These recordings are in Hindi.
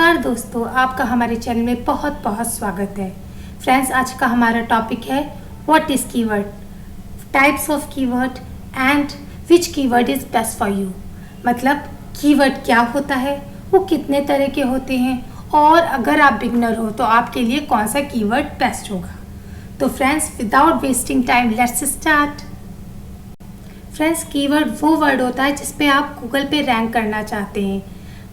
नमस्कार दोस्तों, आपका हमारे चैनल में बहुत बहुत स्वागत है। फ्रेंड्स, आज का हमारा टॉपिक है what is keyword, types of keyword and which keyword is best for you. मतलब कीवर्ड क्या होता है, वो कितने तरह के होते हैं और अगर आप बिगनर हो तो आपके लिए कौन सा कीवर्ड बेस्ट होगा। तो friends, without wasting time let's start. Friends, keyword वो वर्ड होता है जिस पे आप गूगल पे रैंक करना चाहते हैं।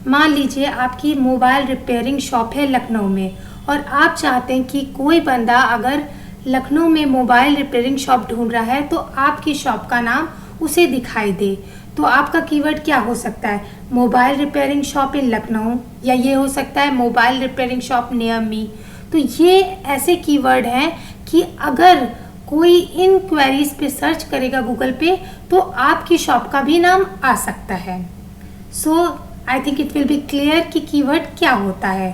मान लीजिए आपकी मोबाइल रिपेयरिंग शॉप है लखनऊ में और आप चाहते हैं कि कोई बंदा अगर लखनऊ में मोबाइल रिपेयरिंग शॉप ढूंढ रहा है तो आपकी शॉप का नाम उसे दिखाई दे। तो आपका कीवर्ड क्या हो सकता है, mobile repairing shop in Lucknow, या ये हो सकता है mobile repairing shop near me. तो ये ऐसे कीवर्ड हैं कि अगर कोई इन क्वेरीज पे सर्च करेगा गूगल पे तो आपकी शॉप का भी नाम आ सकता है। So I think it will be clear कि कीवर्ड क्या होता है।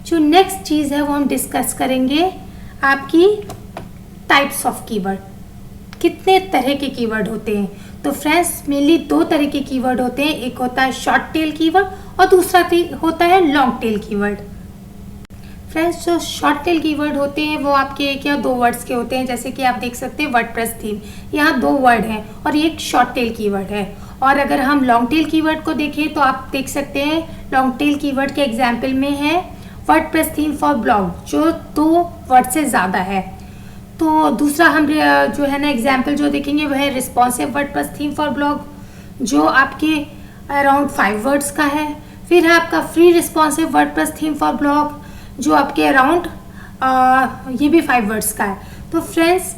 जो नेक्स्ट चीज़ है वो हम डिस्कस करेंगे आपकी टाइप्स ऑफ कीवर्ड, कितने तरह के कीवर्ड होते हैं। तो फ्रेंड्स, मेनली दो तरह के कीवर्ड होते हैं, एक होता है शॉर्ट टेल कीवर्ड और दूसरा होता है लॉन्ग टेल कीवर्ड। फ्रेंड्स, जो शॉर्ट टेल कीवर्ड होते हैं वो आपके एक या दो वर्ड्स के होते हैं, जैसे कि आप देख सकते हैं वर्डप्रेस थीम, यहाँ दो वर्ड हैं और ये एक शॉर्ट टेल कीवर्ड है। और अगर हम लॉन्ग टेल कीवर्ड को देखें तो आप देख सकते हैं लॉन्ग टेल कीवर्ड के एग्जाम्पल में है वर्डप्रेस थीम फॉर ब्लॉग, जो दो वर्ड से ज़्यादा है। तो दूसरा हम जो है ना एग्जाम्पल जो देखेंगे वह है responsive WordPress theme for blog, जो आपके अराउंड 5 वर्ड्स का है। फिर है आपका free responsive WordPress theme for blog, जो आपके अराउंड ये भी 5 वर्ड्स का है। तो फ्रेंड्स,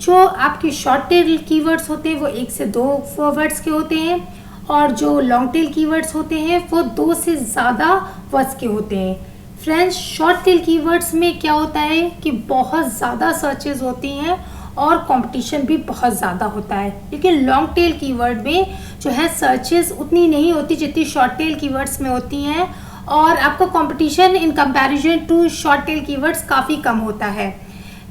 जो आपके शॉर्ट टेल कीवर्ड्स होते हैं वो 1 से 2 वर्ड्स के होते हैं और जो लॉन्ग टेल कीवर्ड्स होते हैं वो 2 से ज़्यादा वर्ड्स के होते हैं। फ्रेंड्स, शॉर्ट टेल कीवर्ड्स में क्या होता है कि बहुत ज़्यादा सर्चेज होती हैं और कंपटीशन भी बहुत ज़्यादा होता है, लेकिन लॉन्ग टेल कीवर्ड में जो है सर्चेज उतनी नहीं होती जितनी शॉर्ट टेल कीवर्ड्स में होती हैं और आपका competition in comparison to short tail keywords काफ़ी कम होता है।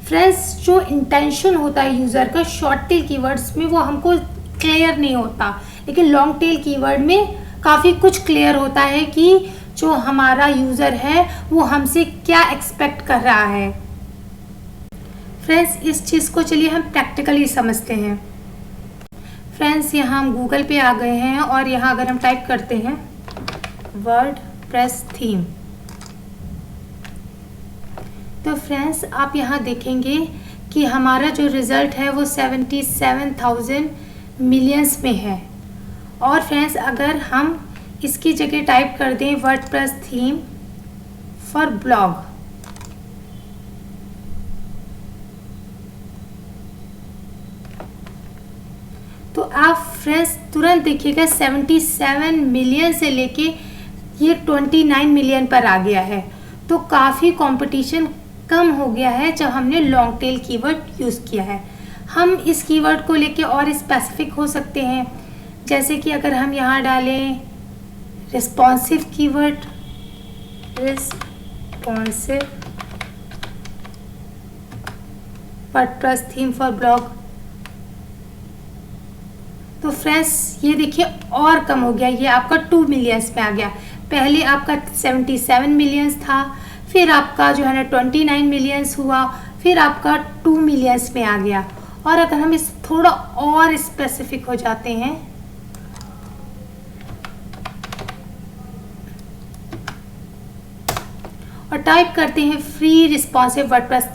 फ्रेंड्स, जो इंटेंशन होता है यूज़र का शॉर्ट टेल कीवर्ड्स में वो हमको क्लियर नहीं होता, लेकिन लॉन्ग टेल कीवर्ड में काफ़ी कुछ क्लियर होता है कि जो हमारा यूज़र है वो हमसे क्या एक्सपेक्ट कर रहा है। फ्रेंड्स, इस चीज़ को चलिए हम प्रैक्टिकली समझते हैं। फ्रेंड्स, यहाँ हम गूगल पे आ गए हैं और यहाँ अगर हम टाइप करते हैं वर्डप्रेस थीम, तो फ्रेंड्स आप यहाँ देखेंगे कि हमारा जो रिज़ल्ट है वो 77,000 मिलियंस में है। और फ्रेंड्स, अगर हम इसकी जगह टाइप कर दें वर्डप्रेस थीम फॉर ब्लॉग, तो आप फ्रेंड्स तुरंत देखिएगा 77 मिलियन से लेके ये 29 मिलियन पर आ गया है। तो काफ़ी कंपटीशन कम हो गया है जब हमने लॉन्ग टेल कीवर्ड यूज़ किया है। हम इस कीवर्ड को लेके और स्पेसिफिक हो सकते हैं, जैसे कि अगर हम यहाँ डालें responsive keyword, responsive WordPress theme for blog, तो फ्रेंड्स ये देखिए और कम हो गया, ये आपका 2 मिलियंस में आ गया। पहले आपका 77 मिलियंस था, फिर आपका जो है ना 29 मिलियंस हुआ, फिर आपका 2 मिलियंस में आ गया। और अगर हम इस थोड़ा और स्पेसिफिक हो जाते हैं और टाइप करते हैं free responsive WordPress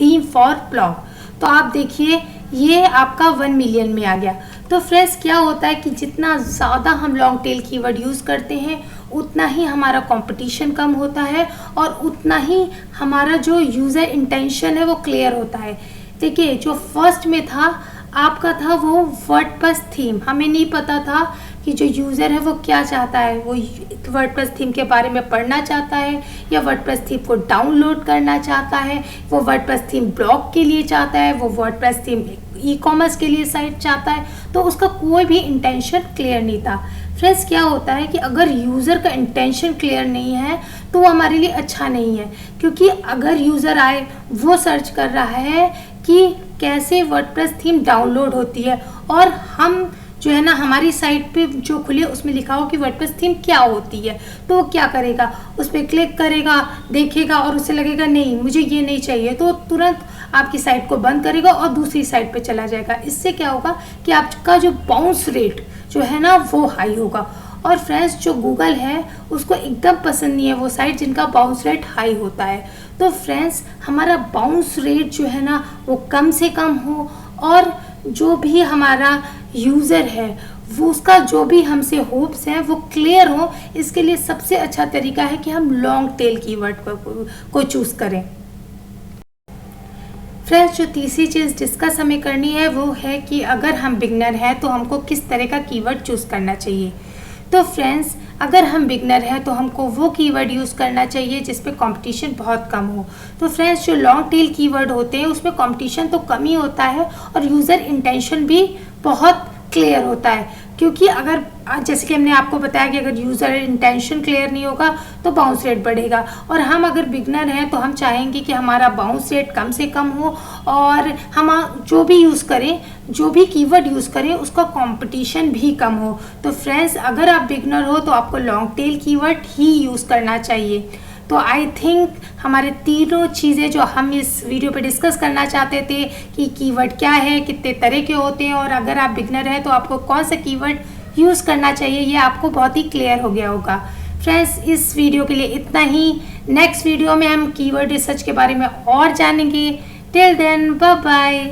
theme for blog, तो आप देखिए ये आपका 1 मिलियन में आ गया। तो फ्रेंड्स, क्या होता है कि जितना ज़्यादा हम लॉन्ग टेल कीवर्ड यूज़ करते हैं उतना ही हमारा कंपटीशन कम होता है और उतना ही हमारा जो यूज़र इंटेंशन है वो क्लियर होता है। देखिए, जो फर्स्ट में था आपका था वो वर्डप्रेस थीम, हमें नहीं पता था कि जो यूज़र है वो क्या चाहता है, वो वर्डप्रेस थीम के बारे में पढ़ना चाहता है या वर्डप्रेस थीम को डाउनलोड करना चाहता है, वो वर्डप्रेस थीम ब्लॉग के लिए चाहता है, वो वर्डप्रेस थीम ई-कॉमर्स के लिए साइट चाहता है। तो उसका कोई भी इंटेंशन क्लियर नहीं था। फ्रेंड्स, क्या होता है कि अगर यूज़र का इंटेंशन क्लियर नहीं है तो वो हमारे लिए अच्छा नहीं है, क्योंकि अगर यूज़र आए वो सर्च कर रहा है कि कैसे वर्डप्रेस थीम डाउनलोड होती है और हम जो है ना हमारी साइट पे जो खुले उसमें लिखा हो कि वर्डप्रेस थीम क्या होती है, तो वो क्या करेगा, उस पर क्लिक करेगा, देखेगा और उसे लगेगा नहीं मुझे ये नहीं चाहिए, तो तुरंत आपकी साइट को बंद करेगा और दूसरी साइट पे चला जाएगा। इससे क्या होगा कि आपका जो बाउंस रेट जो है ना वो हाई होगा। और फ्रेंड्स जो गूगल है उसको एकदम पसंद नहीं है वो साइट जिनका बाउंस रेट हाई होता है। तो फ्रेंड्स हमारा बाउंस रेट जो है ना वो कम से कम हो और जो भी हमारा यूज़र है वो उसका जो भी हमसे होप्स हैं वो क्लियर हो। इसके लिए सबसे अच्छा तरीका है कि हम लॉन्ग टेल कीवर्ड को चूज़ करें। फ्रेंड्स जो तीसरी चीज़ डिस्कस हमें करनी है वो है कि अगर हम बिगनर हैं तो हमको किस तरह का कीवर्ड चूज़ करना चाहिए। तो फ्रेंड्स अगर हम बिगनर हैं तो हमको वो कीवर्ड यूज़ करना चाहिए जिस पे कंपटीशन बहुत कम हो। तो फ्रेंड्स जो लॉन्ग टेल कीवर्ड होते हैं उसमें कंपटीशन तो कम ही होता है और यूज़र इंटेंशन भी बहुत क्लियर होता है, क्योंकि अगर जैसे कि हमने आपको बताया कि अगर यूज़र इंटेंशन क्लियर नहीं होगा तो बाउंस रेट बढ़ेगा। और हम अगर बिगनर हैं तो हम चाहेंगे कि हमारा बाउंस रेट कम से कम हो और हम जो भी यूज़ करें, जो भी कीवर्ड यूज़ करें उसका कंपटीशन भी कम हो। तो फ्रेंड्स अगर आप बिगनर हो तो आपको लॉन्ग टेल कीवर्ड ही यूज़ करना चाहिए। तो आई थिंक हमारे तीनों चीज़ें जो हम इस वीडियो पे डिस्कस करना चाहते थे कि कीवर्ड क्या है, कितने तरह के होते हैं और अगर आप बिगनर हैं तो आपको कौन सा कीवर्ड यूज़ करना चाहिए, ये आपको बहुत ही क्लियर हो गया होगा। फ्रेंड्स इस वीडियो के लिए इतना ही। नेक्स्ट वीडियो में हम कीवर्ड रिसर्च के बारे में और जानेंगे। Till then bye bye.